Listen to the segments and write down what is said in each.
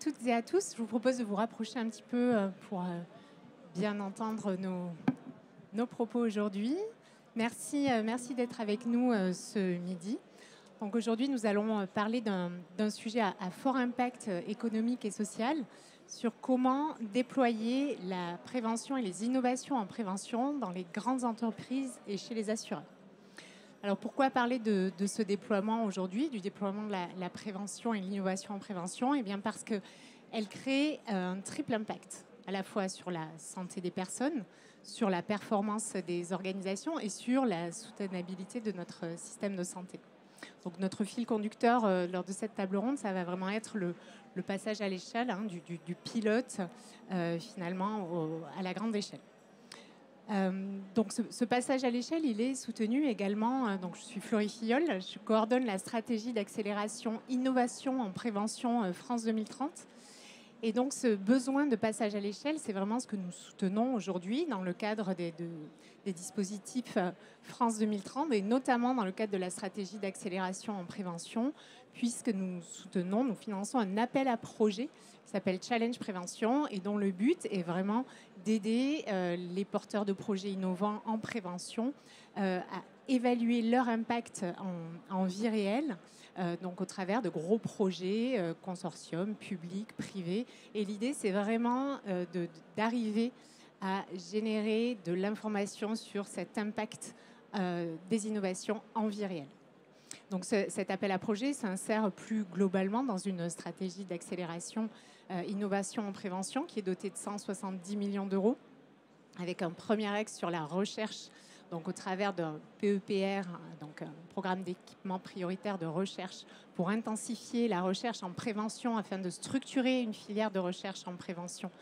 toutes et à tous. Je vous propose de vous rapprocher un petit peu pour bien entendre nos propos aujourd'hui. Merci d'être avec nous ce midi. Donc aujourd'hui, nous allons parler d'un sujet à fort impact économique et social sur comment déployer la prévention et les innovations en prévention dans les grandes entreprises et chez les assureurs. Alors pourquoi parler de ce déploiement aujourd'hui, du déploiement de la prévention et l'innovation en prévention? Eh bien parce qu'elle crée un triple impact, à la fois sur la santé des personnes, sur la performance des organisations et sur la soutenabilité de notre système de santé. Donc notre fil conducteur lors de cette table ronde, ça va vraiment être le passage à l'échelle, du pilote finalement à la grande échelle. Donc ce passage à l'échelle, il est soutenu également, donc je suis Florie Filleul, je coordonne la stratégie d'accélération innovation en prévention France 2030. Et donc ce besoin de passage à l'échelle, c'est vraiment ce que nous soutenons aujourd'hui dans le cadre des dispositifs France 2030 et notamment dans le cadre de la stratégie d'accélération en prévention, puisque nous finançons un appel à projet qui s'appelle Challenge Prévention et dont le but est vraiment d'aider les porteurs de projets innovants en prévention à évaluer leur impact en vie réelle, donc au travers de gros projets, consortiums, publics, privés. Et l'idée, c'est vraiment d'arriver à générer de l'information sur cet impact des innovations en vie réelle. Donc cet appel à projet s'insère plus globalement dans une stratégie d'accélération innovation en prévention qui est dotée de 170 millions d'euros, avec un premier axe sur la recherche, donc au travers d'un PEPR, donc un programme d'équipement prioritaire de recherche pour intensifier la recherche en prévention afin de structurer une filière de recherche en prévention,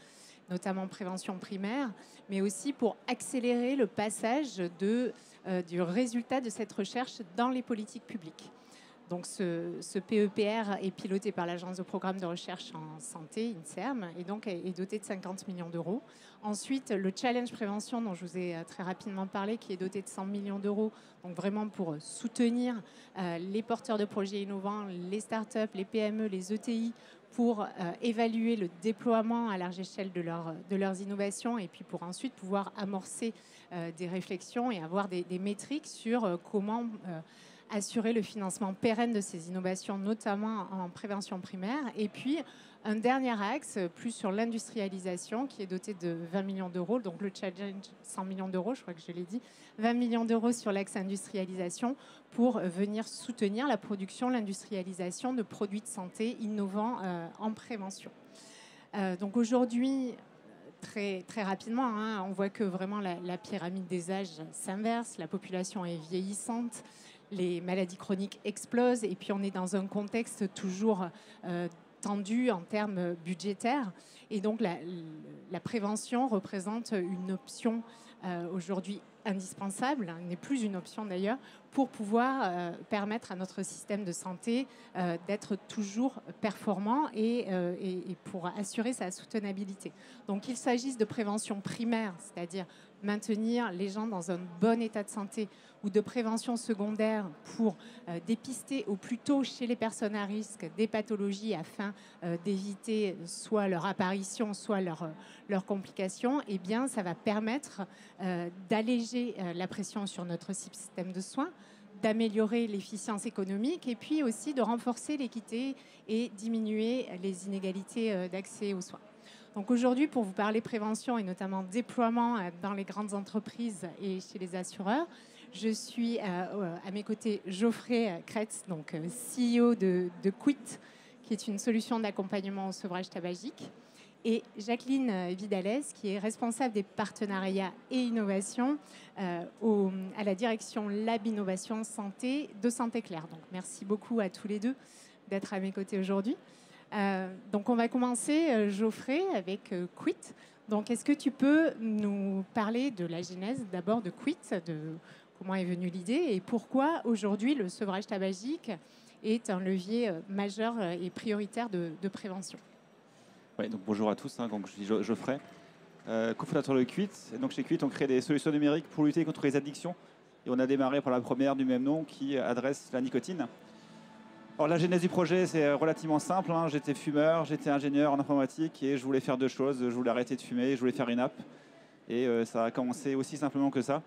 notamment prévention primaire, mais aussi pour accélérer le passage du résultat de cette recherche dans les politiques publiques. Donc ce PEPR est piloté par l'Agence de programme de recherche en santé, INSERM, et donc est doté de 50 millions d'euros. Ensuite, le Challenge Prévention, dont je vous ai très rapidement parlé, qui est doté de 100 millions d'euros, donc vraiment pour soutenir les porteurs de projets innovants, les startups, les PME, les ETI, pour évaluer le déploiement à large échelle de leurs innovations et puis pour ensuite pouvoir amorcer des réflexions et avoir des métriques sur comment assurer le financement pérenne de ces innovations, notamment en prévention primaire. Et puis, un dernier axe, plus sur l'industrialisation, qui est doté de 20 millions d'euros. Donc, le challenge, 100 millions d'euros, je crois que je l'ai dit. 20 millions d'euros sur l'axe industrialisation pour venir soutenir la production, l'industrialisation de produits de santé innovants en prévention. Donc, aujourd'hui, très rapidement, on voit que vraiment la pyramide des âges s'inverse. La population est vieillissante. Les maladies chroniques explosent et puis on est dans un contexte toujours tendu en termes budgétaires. Et donc la prévention représente une option aujourd'hui indispensable, n'est plus une option d'ailleurs, pour pouvoir permettre à notre système de santé d'être toujours performant et pour assurer sa soutenabilité. Donc qu'il s'agisse de prévention primaire, c'est-à-dire maintenir les gens dans un bon état de santé, ou de prévention secondaire pour dépister au plus tôt chez les personnes à risque des pathologies afin d'éviter soit leur apparition, soit leurs complications, eh bien, ça va permettre d'alléger la pression sur notre système de soins, d'améliorer l'efficience économique et puis aussi de renforcer l'équité et diminuer les inégalités d'accès aux soins. Donc aujourd'hui, pour vous parler prévention et notamment déploiement dans les grandes entreprises et chez les assureurs, je suis à mes côtés Geoffrey Kretz, donc CEO de Quit, qui est une solution d'accompagnement au sevrage tabagique, et Jacqueline Vidalès, qui est responsable des partenariats et innovations à la direction Lab Innovation Santé de Santé Claire. Donc merci beaucoup à tous les deux d'être à mes côtés aujourd'hui. Donc on va commencer, Geoffrey, avec Quit. Donc est-ce que tu peux nous parler de la genèse d'abord de Quit, de comment est venue l'idée et pourquoi aujourd'hui le sevrage tabagique est un levier majeur et prioritaire de prévention? Ouais, donc bonjour à tous, donc je suis Geoffrey, cofondateur de Quit. Et donc chez Quit, on crée des solutions numériques pour lutter contre les addictions. Et on a démarré par la première du même nom qui adresse la nicotine. Alors la genèse du projet, c'est relativement simple, hein. J'étais fumeur, j'étais ingénieur en informatique et je voulais faire deux choses. Je voulais arrêter de fumer, je voulais faire une app. Et ça a commencé aussi simplement que ça.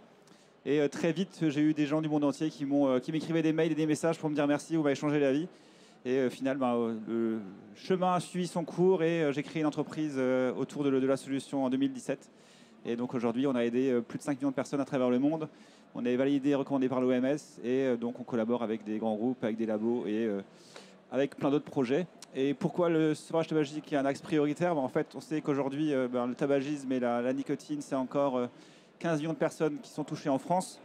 Et très vite, j'ai eu des gens du monde entier qui m'écrivaient des mails et des messages pour me dire merci, vous m'avez changé la vie. Et au final, le chemin a suivi son cours et j'ai créé une entreprise autour de la solution en 2017. Et donc aujourd'hui, on a aidé plus de 5 millions de personnes à travers le monde. On est validé et recommandé par l'OMS. Et donc on collabore avec des grands groupes, avec des labos et avec plein d'autres projets. Et pourquoi le sevrage tabagique est un axe prioritaire? En fait, on sait qu'aujourd'hui, le tabagisme et la nicotine, c'est encore 15 millions de personnes qui sont touchées en France,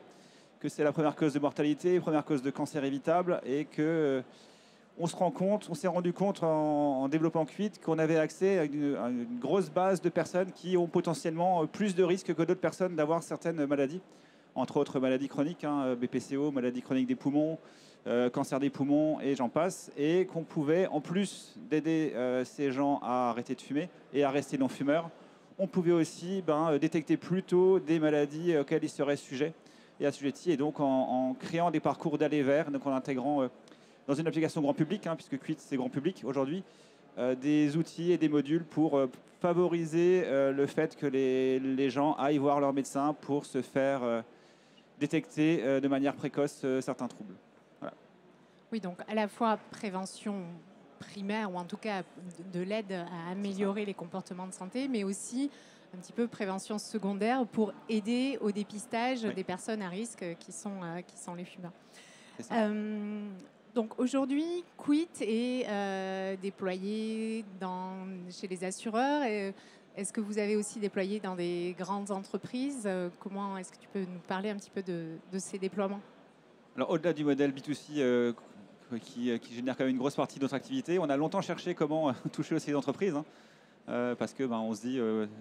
que c'est la première cause de mortalité, première cause de cancer évitable, et que on s'est rendu compte en développant Quit qu'on avait accès à une grosse base de personnes qui ont potentiellement plus de risques que d'autres personnes d'avoir certaines maladies, entre autres maladies chroniques, hein, BPCO, maladie chronique des poumons, cancer des poumons et j'en passe, et qu'on pouvait, en plus d'aider ces gens à arrêter de fumer et à rester non-fumeurs, on pouvait aussi détecter plus tôt des maladies auxquelles ils seraient sujets et assujettis, et donc en créant des parcours d'aller vers, donc en intégrant dans une application grand public, hein, puisque Quit c'est grand public aujourd'hui, des outils et des modules pour favoriser le fait que les gens aillent voir leur médecin pour se faire détecter de manière précoce certains troubles. Voilà. Oui, donc à la fois prévention primaire, ou en tout cas de l'aide à améliorer les comportements de santé, mais aussi un petit peu prévention secondaire pour aider au dépistage des personnes à risque qui sont les fumeurs. Donc aujourd'hui, Quit est déployé chez les assureurs. Est-ce que vous avez aussi déployé dans des grandes entreprises? Comment est-ce que tu peux nous parler un petit peu de ces déploiements? Alors au-delà du modèle B2C qui génère quand même une grosse partie de notre activité, on a longtemps cherché comment toucher aussi les entreprises, hein, parce que on se dit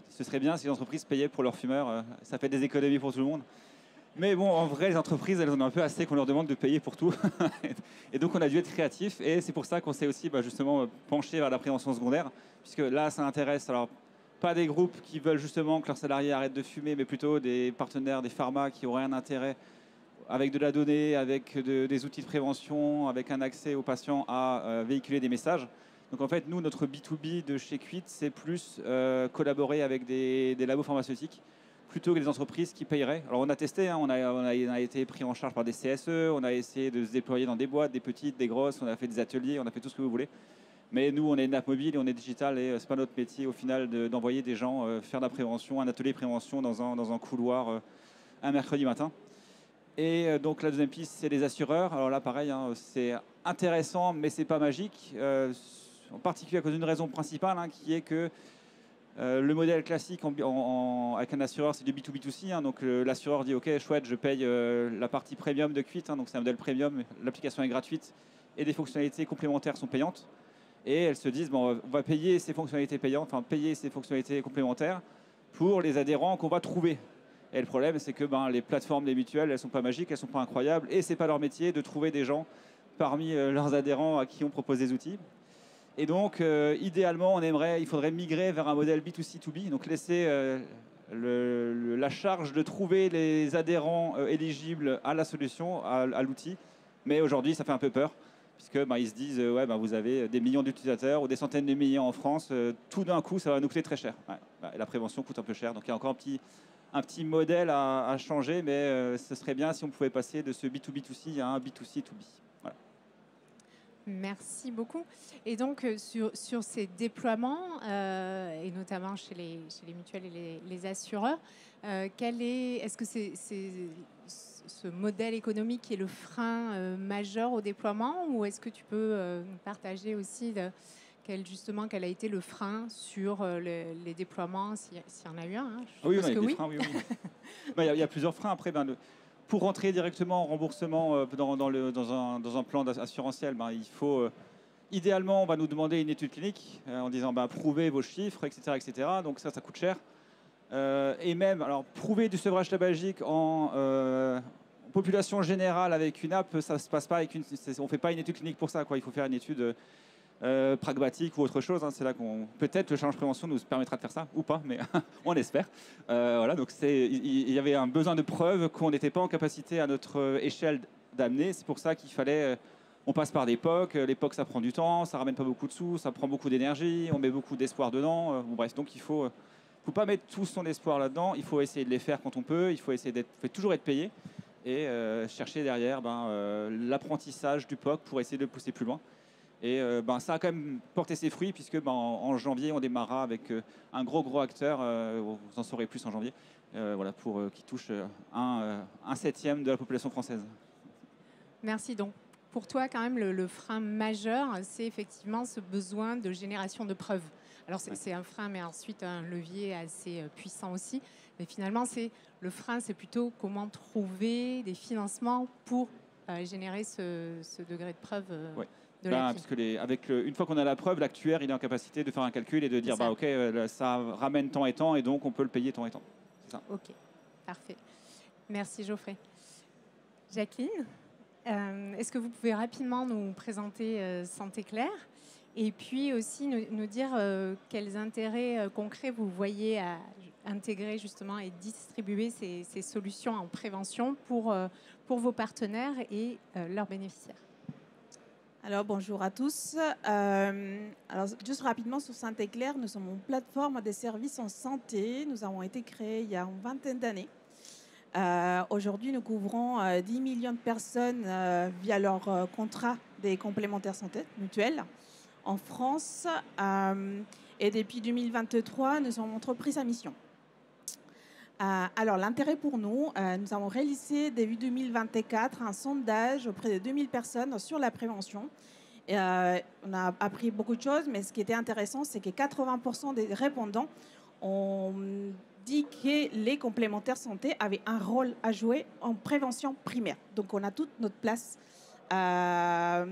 ce serait bien si les entreprises payaient pour leurs fumeurs, ça fait des économies pour tout le monde. Mais bon, en vrai, les entreprises, elles en ont un peu assez qu'on leur demande de payer pour tout. Et donc, on a dû être créatif. Et c'est pour ça qu'on s'est aussi justement penché vers la prévention secondaire. Puisque là, ça intéresse, alors, pas des groupes qui veulent justement que leurs salariés arrêtent de fumer, mais plutôt des partenaires, des pharma qui auraient un intérêt, avec de la donnée, avec des outils de prévention, avec un accès aux patients à véhiculer des messages. Donc en fait, nous, notre B2B de chez Quit, c'est plus collaborer avec des labos pharmaceutiques plutôt que des entreprises qui payeraient. Alors on a testé, hein, on a été pris en charge par des CSE, on a essayé de se déployer dans des boîtes, des petites, des grosses, on a fait des ateliers, on a fait tout ce que vous voulez. Mais nous, on est une app mobile et on est digital, et c'est pas notre métier au final d'envoyer des gens faire de la prévention, un atelier de prévention dans un couloir un mercredi matin. Et donc la deuxième piste, c'est les assureurs. Alors là, pareil, hein, c'est intéressant, mais c'est pas magique, en particulier à cause d'une raison principale, hein, qui est que le modèle classique avec un assureur, c'est du B2B2C. Hein, donc l'assureur dit ok, chouette, je paye la partie premium de Quit. Hein, donc c'est un modèle premium, l'application est gratuite et des fonctionnalités complémentaires sont payantes. Et elles se disent on va payer ces fonctionnalités payantes, enfin payer ces fonctionnalités complémentaires pour les adhérents qu'on va trouver. Et le problème, c'est que les plateformes des mutuelles, elles ne sont pas magiques, elles ne sont pas incroyables, et ce n'est pas leur métier de trouver des gens parmi leurs adhérents à qui on propose des outils. Et donc, idéalement, il faudrait migrer vers un modèle B2C2B, donc laisser la charge de trouver les adhérents éligibles à la solution, à l'outil. Mais aujourd'hui, ça fait un peu peur, puisque ils se disent, vous avez des millions d'utilisateurs ou des centaines de millions en France, tout d'un coup, ça va nous coûter très cher. Ouais, la prévention coûte un peu cher, donc il y a encore un petit modèle à changer, mais ce serait bien si on pouvait passer de ce B2B2C à un B2C2B. Voilà. Merci beaucoup. Et donc, sur ces déploiements, et notamment chez les mutuelles et les assureurs, est-ce que c'est ce modèle économique qui est le frein majeur au déploiement, ou est-ce que tu peux nous partager aussi quel a été le frein sur les déploiements, s'il y en a eu un, hein? Oui, on a eu des freins, oui. Il y a plusieurs freins. Après, pour rentrer directement en remboursement dans un plan assurantiel, il faut, idéalement, on va nous demander une étude clinique en disant prouvez vos chiffres, etc. etc. Donc ça coûte cher. Et même, alors, prouver du sevrage tabagique en population générale avec une app, ça ne se passe pas on ne fait pas une étude clinique pour ça, quoi. Il faut faire une étude pragmatique ou autre chose. Hein. C'est là peut-être le challenge prévention nous permettra de faire ça, ou pas, mais on espère. Voilà, donc il y avait un besoin de preuve qu'on n'était pas en capacité à notre échelle d'amener. C'est pour ça qu'il fallait on passe par des POC. Les POC, ça prend du temps, ça ramène pas beaucoup de sous, ça prend beaucoup d'énergie, on met beaucoup d'espoir dedans. Bon, bref, donc il faut pas mettre tout son espoir là-dedans. Il faut essayer de les faire quand on peut. Il faut essayer toujours être payé et chercher derrière l'apprentissage du POC pour essayer de le pousser plus loin. Et ça a quand même porté ses fruits puisque en janvier, on démarrera avec un gros acteur. Vous en saurez plus en janvier. Qui touche un septième de la population française. Merci. Donc, pour toi, quand même, le frein majeur, c'est effectivement ce besoin de génération de preuves. Alors, c'est un frein, mais ensuite un levier assez puissant aussi. Mais finalement, le frein, c'est plutôt comment trouver des financements pour générer ce degré de preuve. Ouais. Parce que une fois qu'on a la preuve, l'actuaire il est en capacité de faire un calcul et de dire ok, ça ramène tant et tant et donc on peut le payer tant et tant. C'est ça. Ok, parfait. Merci Geoffrey. Jacqueline, est-ce que vous pouvez rapidement nous présenter Santé Claire et puis aussi nous dire quels intérêts concrets vous voyez à intégrer justement et distribuer ces solutions en prévention pour vos partenaires et leurs bénéficiaires? Alors, bonjour à tous. Alors, juste rapidement, sur Santé Claire, nous sommes une plateforme de services en santé. Nous avons été créés il y a une vingtaine d'années. Aujourd'hui, nous couvrons 10 millions de personnes via leur contrat des complémentaires santé mutuelles en France. Et depuis 2023, nous sommes une entreprise à mission. Alors, l'intérêt pour nous, nous avons réalisé début 2024 un sondage auprès de 2000 personnes sur la prévention. On a appris beaucoup de choses, mais ce qui était intéressant, c'est que 80% des répondants ont dit que les complémentaires santé avaient un rôle à jouer en prévention primaire. Donc, on a toute notre place dans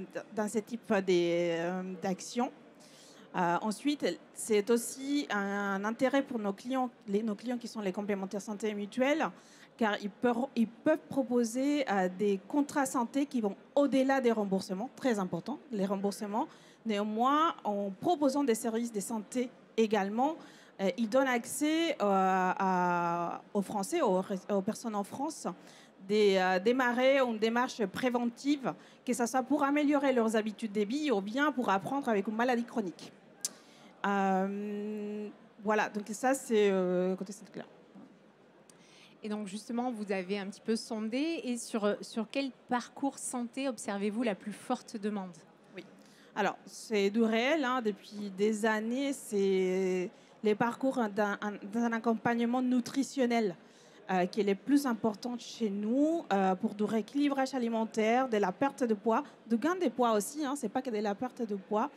ce type d'action. Ensuite, c'est aussi un intérêt pour nos clients qui sont les complémentaires santé mutuelles, car ils peuvent proposer des contrats santé qui vont au-delà des remboursements, très important, les remboursements. Néanmoins, en proposant des services de santé également, ils donnent accès aux Français, aux personnes en France, démarrer une démarche préventive, que ce soit pour améliorer leurs habitudes de vie ou bien pour apprendre avec une maladie chronique. Voilà, donc ça c'est côté Santé Claire. Et donc justement, vous avez un petit peu sondé. Et sur quel parcours santé observez-vous la plus forte demande? Oui, alors c'est du réel, depuis des années, c'est les parcours d'un accompagnement nutritionnel qui est le plus important chez nous pour du rééquilibrage alimentaire, de la perte de poids, du gain de poids aussi, c'est pas que de la perte de poids.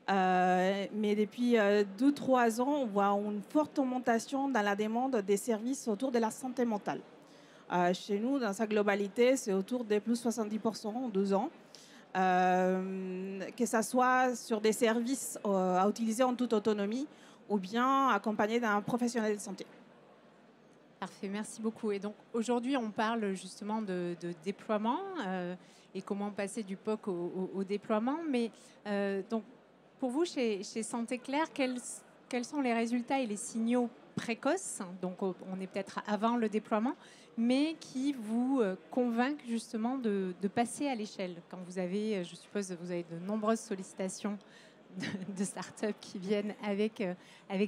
Mais depuis 2-3 ans, on voit une forte augmentation dans la demande des services autour de la santé mentale. Chez nous, dans sa globalité, c'est autour de plus 70% en 2 ans. Que ce soit sur des services à utiliser en toute autonomie ou bien accompagnés d'un professionnel de santé. Parfait, merci beaucoup. Et donc aujourd'hui, on parle justement de déploiement et comment passer du POC au déploiement. Mais donc, pour vous, chez Santé Claire, quels sont les résultats et les signaux précoces? Donc, on est peut-être avant le déploiement, mais qui vous convainquent justement de passer à l'échelle. Quand vous avez, je suppose, vous avez de nombreuses sollicitations de startups qui viennent avec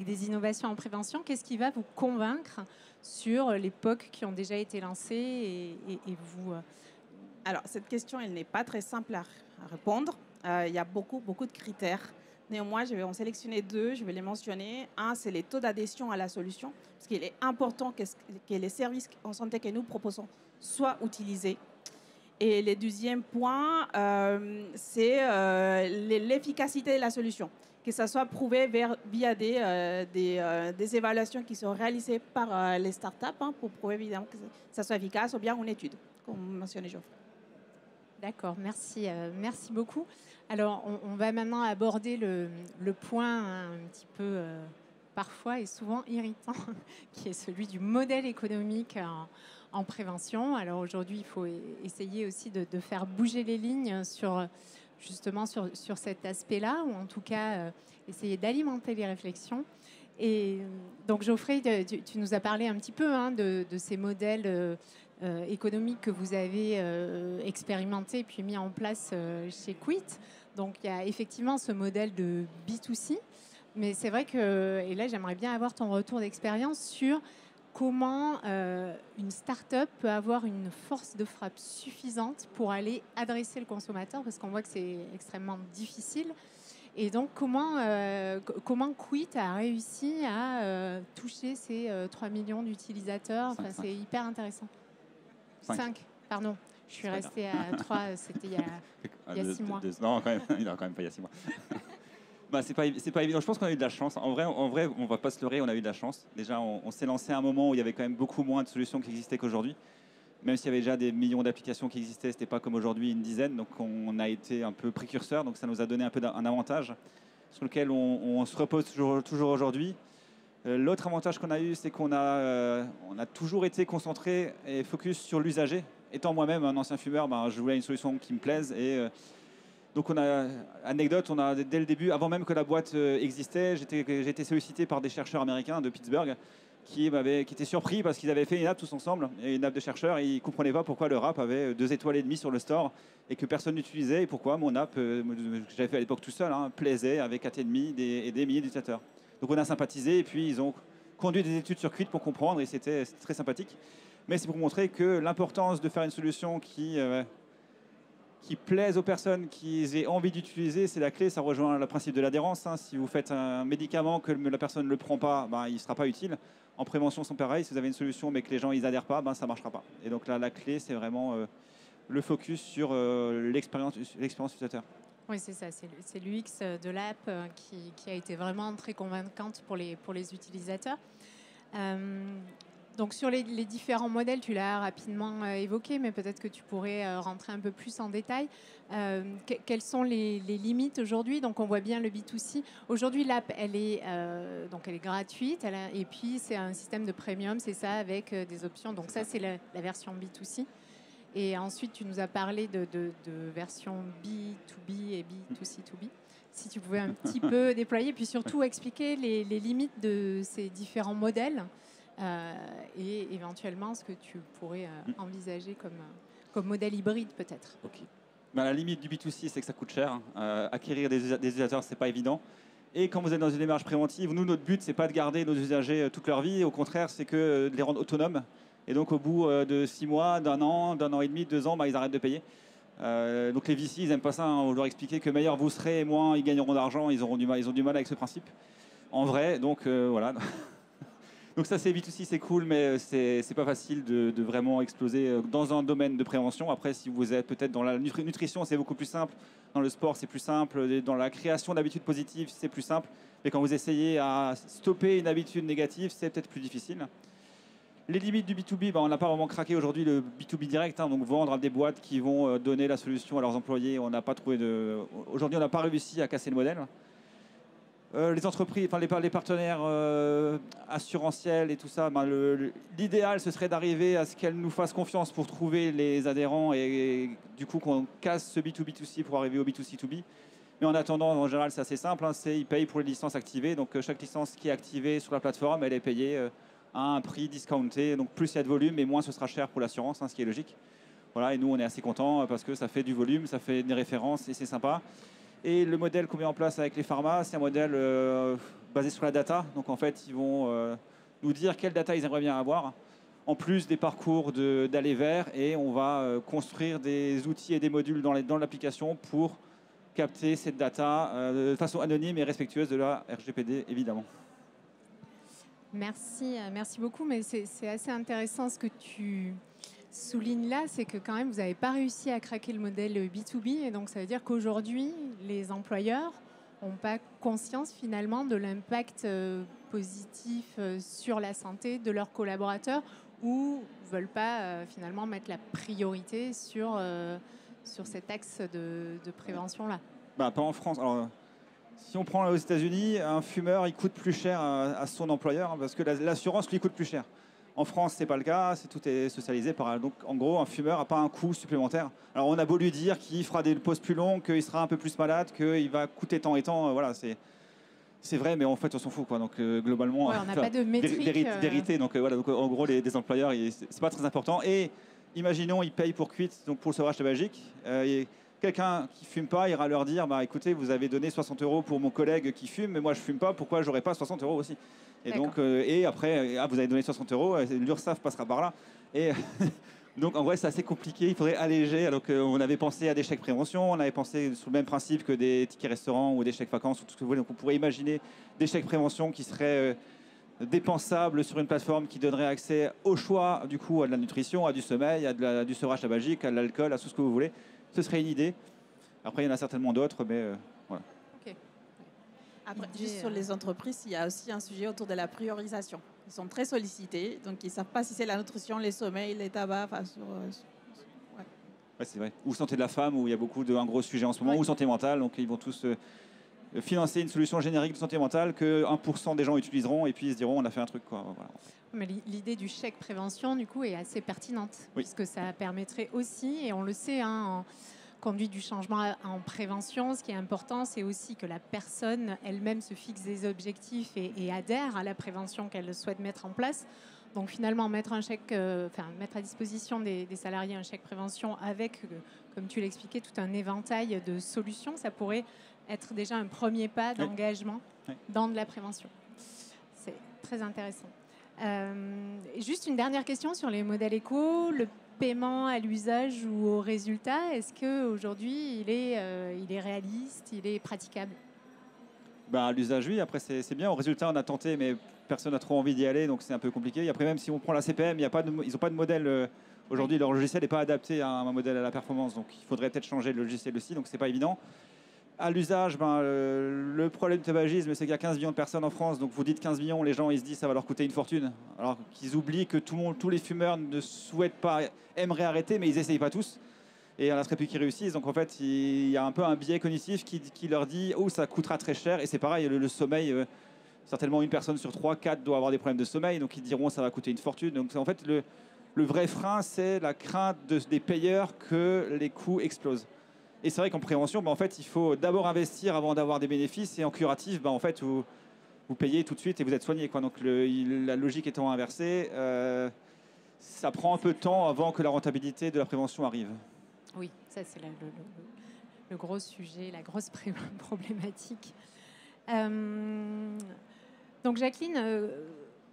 des innovations en prévention. Qu'est-ce qui va vous convaincre sur les POC qui ont déjà été lancés et vous Alors, cette question, elle n'est pas très simple à répondre. Il y a beaucoup de critères. Néanmoins, je vais en sélectionner 2, je vais les mentionner. Un, c'est les taux d'adhésion à la solution, parce qu'il est important que les services en santé que nous proposons soient utilisés. Et le deuxième point, c'est l'efficacité de la solution, que ça soit prouvé via des évaluations qui sont réalisées par les startups pour prouver évidemment que ça soit efficace, ou bien une étude, comme mentionnait Geoffrey. D'accord, merci, merci beaucoup. Alors, on va maintenant aborder le point un petit peu parfois et souvent irritant, qui est celui du modèle économique en prévention. Alors aujourd'hui, il faut essayer aussi de faire bouger les lignes justement sur cet aspect-là, ou en tout cas essayer d'alimenter les réflexions. Et donc Geoffrey, tu nous as parlé un petit peu de ces modèles économique que vous avez expérimenté puis mis en place chez Quit. Donc il y a effectivement ce modèle de B2C, mais c'est vrai que, et là j'aimerais bien avoir ton retour d'expérience sur comment une start-up peut avoir une force de frappe suffisante pour aller adresser le consommateur, parce qu'on voit que c'est extrêmement difficile. Et donc, comment Quit a réussi à toucher ces 3 millions d'utilisateurs? Enfin, c'est hyper intéressant. 5, pardon. Je suis restée à 3, c'était il y a 6 mois. Non, quand même, il n'a quand même pas il y a 6 mois. Bah, c'est pas évident. Je pense qu'on a eu de la chance. En vrai, on va pas se leurrer, on a eu de la chance. Déjà, on s'est lancé à un moment où il y avait quand même beaucoup moins de solutions qui existaient qu'aujourd'hui. Même s'il y avait déjà des millions d'applications qui existaient, c'était pas comme aujourd'hui une dizaine. Donc on a été un peu précurseur. Donc ça nous a donné un peu un avantage sur lequel on se repose toujours aujourd'hui. L'autre avantage qu'on a eu, c'est qu'on a toujours été concentré et focus sur l'usager. Étant moi-même un ancien fumeur, je voulais une solution qui me plaise et donc anecdote, dès le début, avant même que la boîte existait, j'ai été sollicité par des chercheurs américains de Pittsburgh qui étaient surpris parce qu'ils avaient fait une app tous ensemble, et une app de chercheurs, et ils ne comprenaient pas pourquoi leur app avait 2 étoiles et demie sur le store et que personne n'utilisait, et pourquoi mon app, que j'avais fait à l'époque tout seul, plaisait avec 4,5 et des milliers d'utilisateurs. Donc on a sympathisé, et puis ils ont conduit des études sur Quit pour comprendre, et c'était très sympathique. Mais c'est pour montrer que l'importance de faire une solution qui plaise aux personnes, qui aient envie d'utiliser, c'est la clé. Ça rejoint le principe de l'adhérence. Si vous faites un médicament que la personne ne le prend pas, il ne sera pas utile. En prévention, c'est pareil. Si vous avez une solution mais que les gens ils adhèrent pas, ça ne marchera pas. Et donc là, la clé, c'est vraiment le focus sur l'expérience utilisateur. Oui, c'est ça. C'est l'UX de l'app qui a été vraiment très convaincante pour les utilisateurs. Donc sur les différents modèles, tu l'as rapidement évoqué, mais peut-être que tu pourrais rentrer un peu plus en détail. Quelles sont les limites aujourd'hui? Donc on voit bien le B2C. Aujourd'hui, l'app, elle est gratuite, et puis c'est un système de premium, c'est ça, avec des options. Donc ça, c'est la version B2C. Et ensuite, tu nous as parlé de version B2B et B2C2B. Si tu pouvais un petit peu déployer, puis surtout expliquer les limites de ces différents modèles. Et éventuellement ce que tu pourrais envisager comme modèle hybride peut-être. Okay. La limite du B2C, c'est que ça coûte cher. Acquérir des utilisateurs, c'est pas évident. Et quand vous êtes dans une démarche préventive, nous, notre but, c'est pas de garder nos usagers toute leur vie. Au contraire, c'est que de les rendre autonomes. Et donc, au bout de 6 mois, d'un an et demi, 2 ans, ils arrêtent de payer. Donc les VC, ils n'aiment pas ça. On leur expliquer que meilleur vous serez, moins ils gagneront d'argent. Ils ont du mal avec ce principe. En vrai, donc voilà. Donc ça, c'est B2C, c'est cool, mais c'est pas facile de vraiment exploser dans un domaine de prévention. Après, si vous êtes peut-être dans la nutrition, c'est beaucoup plus simple. Dans le sport, c'est plus simple. Dans la création d'habitudes positives, c'est plus simple. Mais quand vous essayez à stopper une habitude négative, c'est peut-être plus difficile. Les limites du B2B, on n'a pas vraiment craqué aujourd'hui le B2B direct. Donc vendre à des boîtes qui vont donner la solution à leurs employés, on n'a pas trouvé Aujourd'hui, on n'a pas réussi à casser le modèle. Les entreprises, les partenaires assurantiels et tout ça, l'idéal, ce serait d'arriver à ce qu'elles nous fassent confiance pour trouver les adhérents et du coup qu'on casse ce B2B2C pour arriver au B2C2B. Mais en attendant, en général, c'est assez simple. Ils payent pour les licences activées. Donc chaque licence qui est activée sur la plateforme, elle est payée à un prix discounté. Donc plus il y a de volume et moins ce sera cher pour l'assurance, ce qui est logique. Voilà, et nous, on est assez contents parce que ça fait du volume, ça fait des références et c'est sympa. Et le modèle qu'on met en place avec les pharma, c'est un modèle basé sur la data. Donc en fait, ils vont nous dire quelle data ils aimeraient bien avoir, en plus des parcours d'aller vers, et on va construire des outils et des modules dans l'application pour capter cette data de façon anonyme et respectueuse de la RGPD, évidemment. Merci beaucoup, mais c'est assez intéressant ce que tu souligne là, c'est que quand même, vous n'avez pas réussi à craquer le modèle B2B. Et donc, ça veut dire qu'aujourd'hui, les employeurs n'ont pas conscience finalement de l'impact positif sur la santé de leurs collaborateurs ou ne veulent pas finalement mettre la priorité sur cet axe de prévention-là. Pas en France. Alors, si on prend aux États-Unis, un fumeur, il coûte plus cher à son employeur parce que l'assurance lui coûte plus cher. En France, ce n'est pas le cas, tout est socialisé. Donc, en gros, un fumeur n'a pas un coût supplémentaire. Alors, on a beau lui dire qu'il fera des pauses plus longues, qu'il sera un peu plus malade, qu'il va coûter tant et tant. Voilà, c'est vrai, mais en fait, on s'en fout. Donc, globalement, on n'a pas de métrique. Vérité. Donc, voilà, donc, en gros, des employeurs, ce n'est pas très important. Et imaginons, ils payent pour Quit, donc pour le sevrage tabagique. Et quelqu'un qui fume pas ira leur dire, bah, écoutez, vous avez donné 60 € pour mon collègue qui fume, mais moi je fume pas, pourquoi j'aurais pas 60 € aussi? Et donc, et après, vous avez donné 60 €, l'URSSAF passera par là. Et donc en vrai, c'est assez compliqué, il faudrait alléger. Alors qu'on avait pensé à des chèques prévention, on avait pensé sur le même principe que des tickets restaurants ou des chèques vacances, ou tout ce que vous voulez. Donc on pourrait imaginer des chèques prévention qui seraient dépensables sur une plateforme qui donnerait accès au choix, du coup, à de la nutrition, à du sommeil, à du sevrage tabagique, à de l'alcool, à tout ce que vous voulez. Ce serait une idée. Après, il y en a certainement d'autres, mais voilà. Ok. Après, juste sur les entreprises, il y a aussi un sujet autour de la priorisation. Ils sont très sollicités, donc ils ne savent pas si c'est la nutrition, les sommeils, les tabacs. Ouais, c'est vrai. Ou santé de la femme, où il y a un gros sujet en ce moment, ou santé mentale. Donc ils vont tous financer une solution générique de santé mentale que 1% des gens utiliseront et puis ils se diront on a fait un truc, quoi. Voilà. Mais l'idée du chèque prévention, du coup, est assez pertinente, puisque ça permettrait aussi, et on le sait, en conduite du changement en prévention, ce qui est important, c'est aussi que la personne elle-même se fixe des objectifs et adhère à la prévention qu'elle souhaite mettre en place. Donc finalement, mettre à disposition des salariés un chèque prévention avec, comme tu l'expliquais, tout un éventail de solutions, ça pourrait être déjà un premier pas d'engagement dans de la prévention. C'est très intéressant. Juste une dernière question sur les modèles éco, le paiement à l'usage ou au résultat. Est-ce qu'aujourd'hui, il est réaliste, il est praticable? À l'usage, oui. Après, c'est bien. Au résultat, on a tenté, mais personne n'a trop envie d'y aller, donc c'est un peu compliqué. Et après, même si on prend la CPM, ils n'ont pas de modèle. Aujourd'hui, leur logiciel n'est pas adapté à un modèle à la performance, donc il faudrait peut-être changer le logiciel aussi, donc c'est pas évident. À l'usage, le problème du tabagisme, c'est qu'il y a 15 millions de personnes en France. Donc vous dites 15 millions, les gens ils se disent ça va leur coûter une fortune. Alors qu'ils oublient que tous les fumeurs ne souhaitent pas, aimeraient arrêter, mais ils n'essayent pas tous. Et il y en a très peu qui réussissent. Donc en fait, il y a un peu un biais cognitif qui leur dit oh, ça coûtera très cher. Et c'est pareil, le sommeil, certainement une personne sur 3, 4 doit avoir des problèmes de sommeil. Donc ils diront ça va coûter une fortune. Donc en fait, le vrai frein, c'est la crainte des payeurs que les coûts explosent. Et c'est vrai qu'en prévention, en fait, il faut d'abord investir avant d'avoir des bénéfices. Et en curatif, en fait, vous payez tout de suite et vous êtes soigné, quoi. Donc la logique étant inversée, ça prend un peu de temps avant que la rentabilité de la prévention arrive. Oui, ça c'est le gros sujet, la grosse problématique. Donc Jacqueline,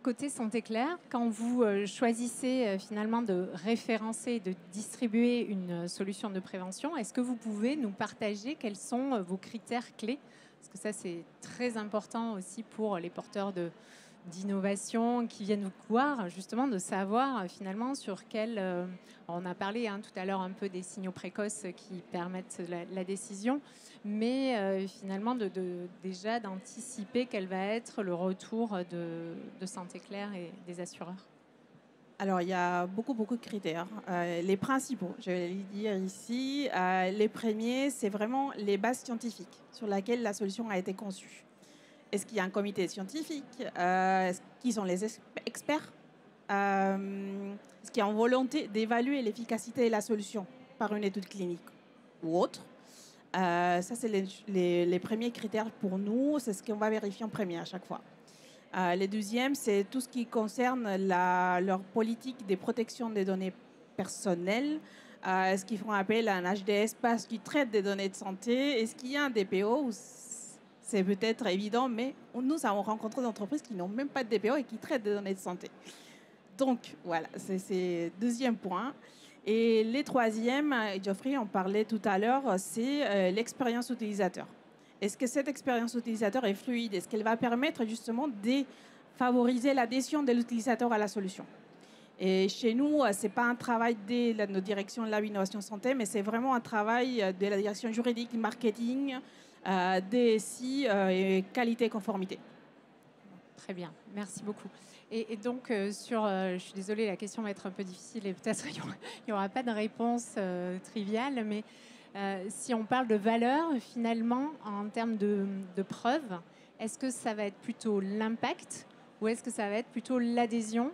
côté Santé Claire, quand vous choisissez finalement de référencer, de distribuer une solution de prévention, est-ce que vous pouvez nous partager quels sont vos critères clés? Parce que ça, c'est très important aussi pour les porteurs d'innovation qui viennent vous voir, justement, de savoir finalement sur quel... on a parlé tout à l'heure un peu des signaux précoces qui permettent la décision, mais finalement déjà d'anticiper quel va être le retour de Santé Claire et des assureurs. Alors, il y a beaucoup de critères. Les principaux, je vais les dire ici. Les premiers, c'est vraiment les bases scientifiques sur lesquelles la solution a été conçue. Est-ce qu'il y a un comité scientifique? Qui sont les experts? Est-ce qu'il y a une volonté d'évaluer l'efficacité de la solution par une étude clinique ou autre? Ça, c'est les premiers critères pour nous. C'est ce qu'on va vérifier en premier à chaque fois. Les deuxièmes, c'est tout ce qui concerne leur politique de protection des données personnelles. Est-ce qu'ils font appel à un HDS parce qu'ils traitent des données de santé? Est-ce qu'il y a un DPO? C'est peut-être évident, mais nous avons rencontré des entreprises qui n'ont même pas de DPO et qui traitent des données de santé. Donc, voilà, c'est le deuxième point. Et les troisièmes, Geoffrey en parlait tout à l'heure, c'est l'expérience utilisateur. Est-ce que cette expérience utilisateur est fluide? Est-ce qu'elle va permettre justement de favoriser l'adhésion de l'utilisateur à la solution? Et chez nous, ce n'est pas un travail de notre direction Lab Innovation Santé, mais c'est vraiment un travail de la direction juridique, marketing, DSI et qualité-conformité. Très bien, merci beaucoup. Et donc, je suis désolée, la question va être un peu difficile et peut-être il n'y aura pas de réponse triviale, mais si on parle de valeur, finalement, en termes de preuves, est-ce que ça va être plutôt l'impact ou est-ce que ça va être plutôt l'adhésion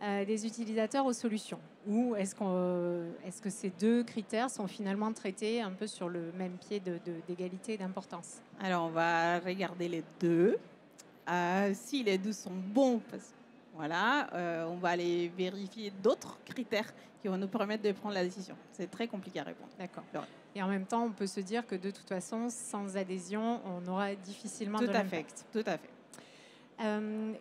des utilisateurs aux solutions? Ou est-ce que ces deux critères sont finalement traités un peu sur le même pied d'égalité et d'importance? Alors, on va regarder les deux. Si les deux sont bons, Voilà, on va aller vérifier d'autres critères qui vont nous permettre de prendre la décision. C'est très compliqué à répondre. D'accord. Ouais. Et en même temps, on peut se dire que de toute façon, sans adhésion, on aura difficilement Tout de à fait, l'impact. tout à fait.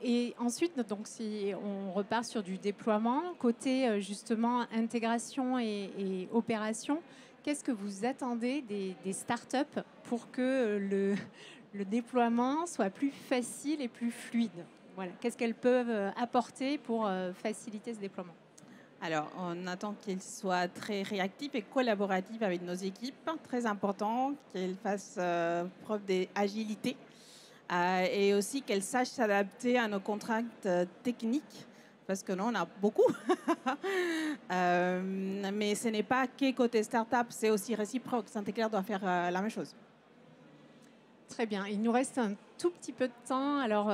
Et ensuite, donc, si on repart sur du déploiement, côté justement intégration et opération, qu'est-ce que vous attendez des startups pour que le déploiement soit plus facile et plus fluide? Voilà. Qu'est-ce qu'elles peuvent apporter pour faciliter ce déploiement? Alors, on attend qu'elles soient très réactives et collaboratives avec nos équipes. Très important qu'elles fassent preuve d'agilité et aussi qu'elles sachent s'adapter à nos contraintes techniques. Parce que nous, on a beaucoup. Mais ce n'est pas que côté start-up, c'est aussi réciproque. Saint-Éclair doit faire la même chose. Très bien. Il nous reste un tout petit peu de temps, alors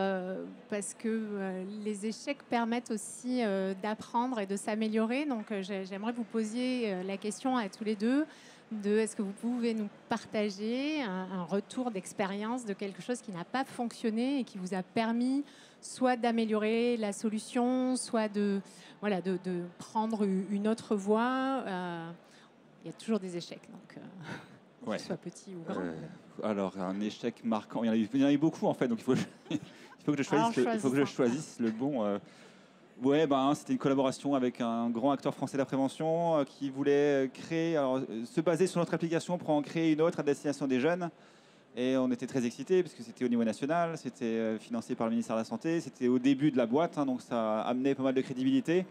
parce que les échecs permettent aussi d'apprendre et de s'améliorer. Donc, j'aimerais que vous posiez la question à tous les deux de est-ce que vous pouvez nous partager un retour d'expérience de quelque chose qui n'a pas fonctionné et qui vous a permis soit d'améliorer la solution, soit de prendre une autre voie. Il y a toujours des échecs, donc Ouais. qu'ils soient petits ou grands. Alors, un échec marquant, il y en a eu beaucoup en fait, donc il faut que je choisisse le bon. Ouais, c'était une collaboration avec un grand acteur français de la prévention qui voulait se baser sur notre application pour en créer une autre à destination des jeunes. Et on était très excités parce que c'était au niveau national, c'était financé par le ministère de la Santé, c'était au début de la boîte, donc ça amenait pas mal de crédibilité.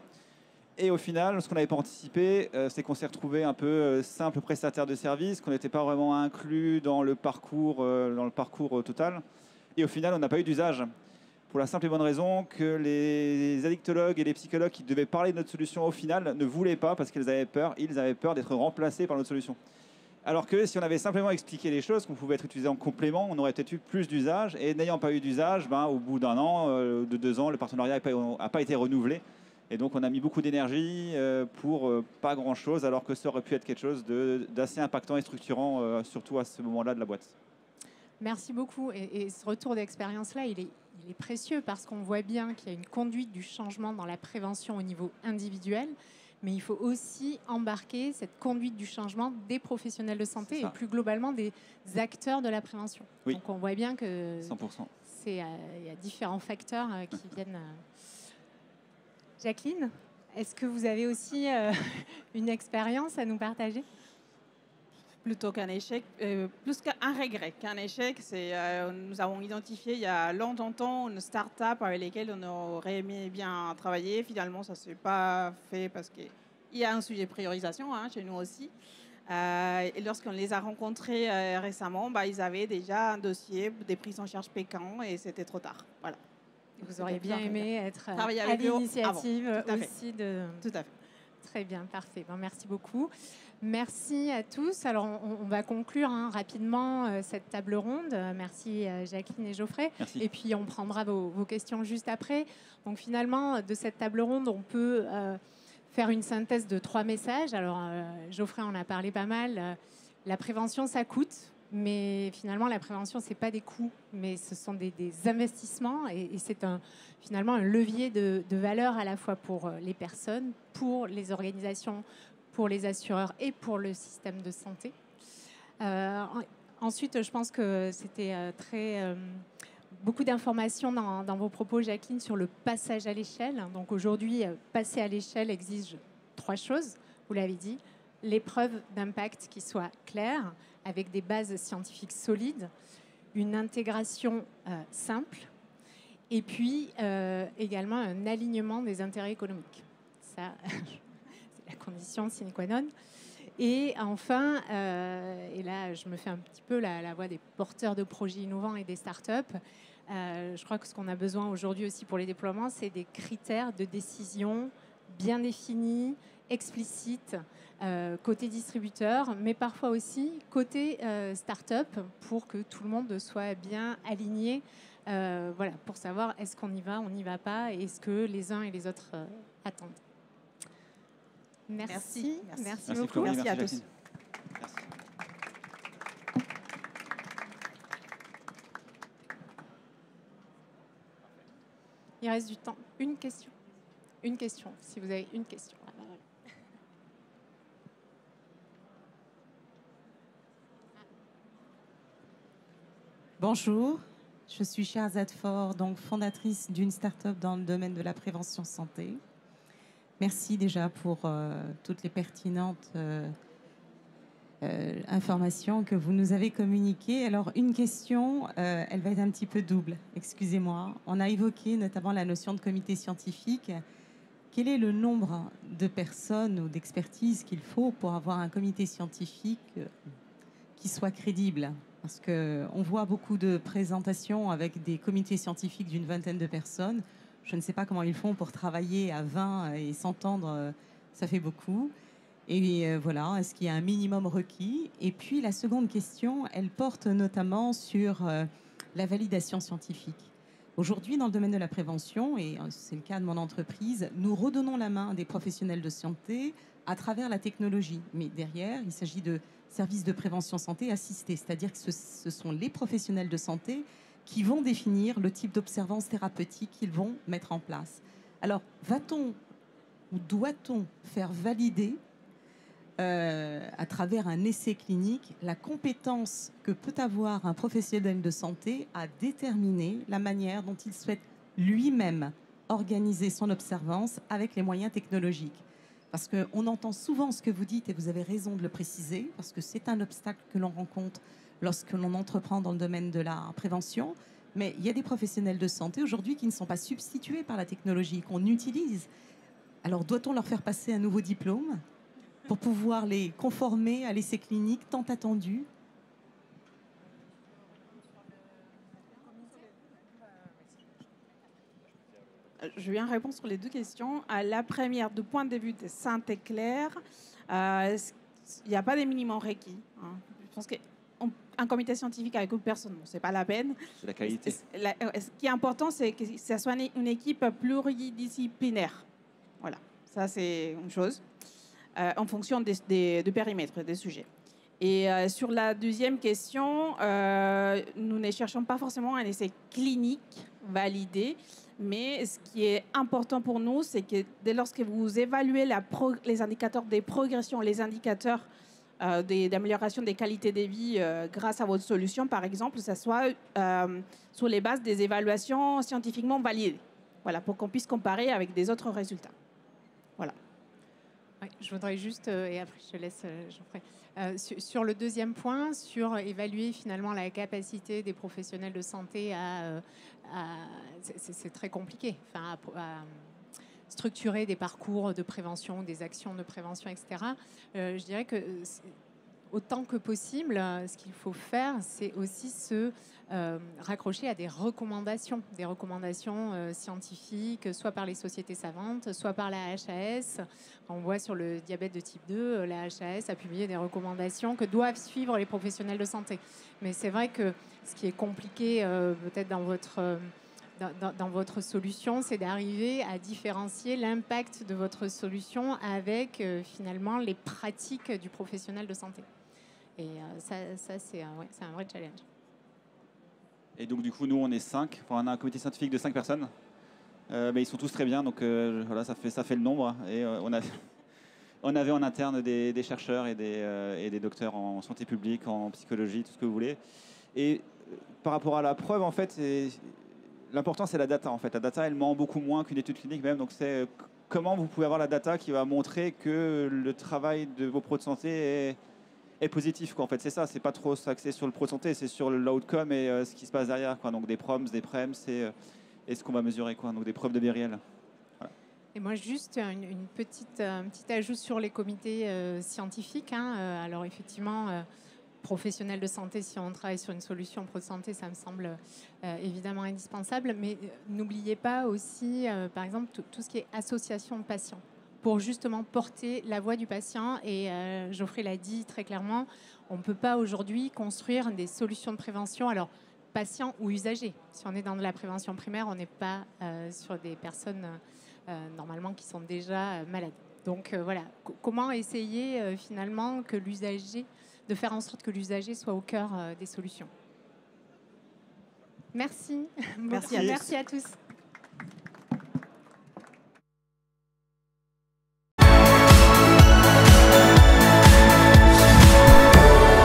Et au final, ce qu'on n'avait pas anticipé, c'est qu'on s'est retrouvé un peu simple prestataire de service, qu'on n'était pas vraiment inclus dans le parcours total. Et au final, on n'a pas eu d'usage. Pour la simple et bonne raison que les addictologues et les psychologues qui devaient parler de notre solution au final ne voulaient pas parce qu'ils avaient peur d'être remplacés par notre solution. Alors que si on avait simplement expliqué les choses, qu'on pouvait être utilisé en complément, on aurait peut-être eu plus d'usage. Et n'ayant pas eu d'usage, au bout d'un an, de 2 ans, le partenariat n'a pas été renouvelé. Et donc, on a mis beaucoup d'énergie pour pas grand-chose, alors que ça aurait pu être quelque chose d'assez impactant et structurant, surtout à ce moment-là de la boîte. Merci beaucoup. Et ce retour d'expérience-là, il est précieux parce qu'on voit bien qu'il y a une conduite du changement dans la prévention au niveau individuel, mais il faut aussi embarquer cette conduite du changement des professionnels de santé et plus globalement des acteurs de la prévention. Oui. Donc, on voit bien que 100%. il y a différents facteurs qui viennent... Jacqueline, est-ce que vous avez aussi une expérience à nous partager? Plutôt qu'un échec, plus qu'un regret qu'un échec, nous avons identifié il y a longtemps une start-up avec laquelle on aurait aimé bien travailler. Finalement, ça ne s'est pas fait parce qu'il y a un sujet de priorisation chez nous aussi. Et lorsqu'on les a rencontrés récemment, ils avaient déjà un dossier des prises en charge pécan et c'était trop tard. Voilà. Vous auriez bien aimé être à l'initiative aussi de... Tout à fait. Très bien, parfait. Merci beaucoup. Merci à tous. Alors, on va conclure rapidement cette table ronde. Merci Jacqueline et Geoffrey. Merci. Et puis, on prendra vos questions juste après. Donc, finalement, de cette table ronde, on peut faire une synthèse de 3 messages. Alors, Geoffrey en a parlé pas mal. La prévention, ça coûte. Mais finalement, la prévention, ce n'est pas des coûts, mais ce sont des investissements et c'est finalement un levier de valeur à la fois pour les personnes, pour les organisations, pour les assureurs et pour le système de santé. Ensuite, je pense que c'était beaucoup d'informations dans vos propos, Jacqueline, sur le passage à l'échelle. Donc aujourd'hui, passer à l'échelle exige 3 choses, vous l'avez dit. L'épreuve d'impact qui soit claire, avec des bases scientifiques solides, une intégration simple, et puis également un alignement des intérêts économiques. Ça, c'est la condition sine qua non. Et enfin, et là, je me fais un petit peu la voix des porteurs de projets innovants et des startups. Je crois que ce qu'on a besoin aujourd'hui aussi pour les déploiements, c'est des critères de décision bien définis, explicites, côté distributeur, mais parfois aussi côté start-up, pour que tout le monde soit bien aligné, pour savoir est-ce qu'on y va, on n'y va pas, et est-ce que les uns et les autres attendent. Merci beaucoup. Florine, merci à tous. Jacqueline. Merci. Et il reste du temps. Une question. Une question, si vous avez une question. Bonjour, je suis Sherazade Faure, donc fondatrice d'une start-up dans le domaine de la prévention santé. Merci déjà pour toutes les pertinentes informations que vous nous avez communiquées. Alors, une question, elle va être un petit peu double, excusez-moi. On a évoqué notamment la notion de comité scientifique. Quel est le nombre de personnes ou d'expertises qu'il faut pour avoir un comité scientifique qui soit crédible? Parce qu'on voit beaucoup de présentations avec des comités scientifiques d'une vingtaine de personnes. Je ne sais pas comment ils font pour travailler à 20 et s'entendre, ça fait beaucoup. Et voilà, est-ce qu'il y a un minimum requis? Et puis la seconde question, elle porte notamment sur la validation scientifique. Aujourd'hui, dans le domaine de la prévention, et c'est le cas de mon entreprise, nous redonnons la main à des professionnels de santé à travers la technologie. Mais derrière, il s'agit de services de prévention santé assistés, c'est-à-dire que ce sont les professionnels de santé qui vont définir le type d'observance thérapeutique qu'ils vont mettre en place. Alors, va-t-on ou doit-on faire valider à travers un essai clinique la compétence que peut avoir un professionnel de santé à déterminer la manière dont il souhaite lui-même organiser son observance avec les moyens technologiques? Parce qu'on entend souvent ce que vous dites, et vous avez raison de le préciser, parce que c'est un obstacle que l'on rencontre lorsque l'on entreprend dans le domaine de la prévention. Mais il y a des professionnels de santé aujourd'hui qui ne sont pas substitués par la technologie, qu'on utilise. Alors doit-on leur faire passer un nouveau diplôme pour pouvoir les conformer à l'essai clinique tant attendu? Je viens répondre sur les deux questions. La première, du point de vue de Saint-Éclair, il n'y a pas de minimum requis. Je pense qu'un comité scientifique avec une personne, bon, ce n'est pas la peine. C'est la qualité. Ce qui est important, c'est que ça soit une équipe pluridisciplinaire. Voilà, ça c'est une chose, en fonction du périmètre des sujets. Et sur la deuxième question, nous ne cherchons pas forcément un essai clinique validé, mais ce qui est important pour nous, c'est que dès lors que vous évaluez les indicateurs des progressions, les indicateurs d'amélioration des qualités de vie grâce à votre solution, par exemple, que ce soit sur les bases des évaluations scientifiquement validées. Voilà, pour qu'on puisse comparer avec des autres résultats. Voilà. Oui, je voudrais juste, et après je te laisse, Geoffrey, sur le deuxième point, sur évaluer finalement la capacité des professionnels de santé c'est très compliqué, enfin, à structurer des parcours de prévention, des actions de prévention, etc. Je dirais que autant que possible, ce qu'il faut faire, c'est aussi se raccrocher à des recommandations scientifiques, soit par les sociétés savantes, soit par la HAS. On voit sur le diabète de type 2, la HAS a publié des recommandations que doivent suivre les professionnels de santé. Mais c'est vrai que ce qui est compliqué peut-être dans votre solution, c'est d'arriver à différencier l'impact de votre solution avec finalement les pratiques du professionnel de santé. Et ça c'est un vrai challenge. Et donc, du coup, nous, on est 5. Enfin, on a un comité scientifique de 5 personnes. Mais ils sont tous très bien, donc voilà, ça fait le nombre. Et on avait en interne des chercheurs et des docteurs en santé publique, en psychologie, tout ce que vous voulez. Et par rapport à la preuve, en fait, l'important, c'est la data. En fait, la data, elle ment beaucoup moins qu'une étude clinique même. Donc, c'est comment vous pouvez avoir la data qui va montrer que le travail de vos pros de santé est positif, quoi. En fait, c'est ça. C'est pas trop axé sur le pro de santé, c'est sur l'outcome et ce qui se passe derrière, quoi. Donc, des proms, des prems, et ce qu'on va mesurer, quoi. Donc, des preuves de BRL. Voilà. Et moi, juste un petit ajout sur les comités scientifiques. Alors, effectivement, professionnels de santé, si on travaille sur une solution pro de santé, ça me semble évidemment indispensable. Mais n'oubliez pas aussi, par exemple, tout ce qui est association de patients, pour justement porter la voix du patient. Et Geoffrey l'a dit très clairement, on ne peut pas aujourd'hui construire des solutions de prévention, alors patients ou usagers. Si on est dans de la prévention primaire, on n'est pas sur des personnes normalement qui sont déjà malades. Donc voilà, comment essayer finalement que l'usager, de faire en sorte que l'usager soit au cœur des solutions. Merci. Merci Merci à tous.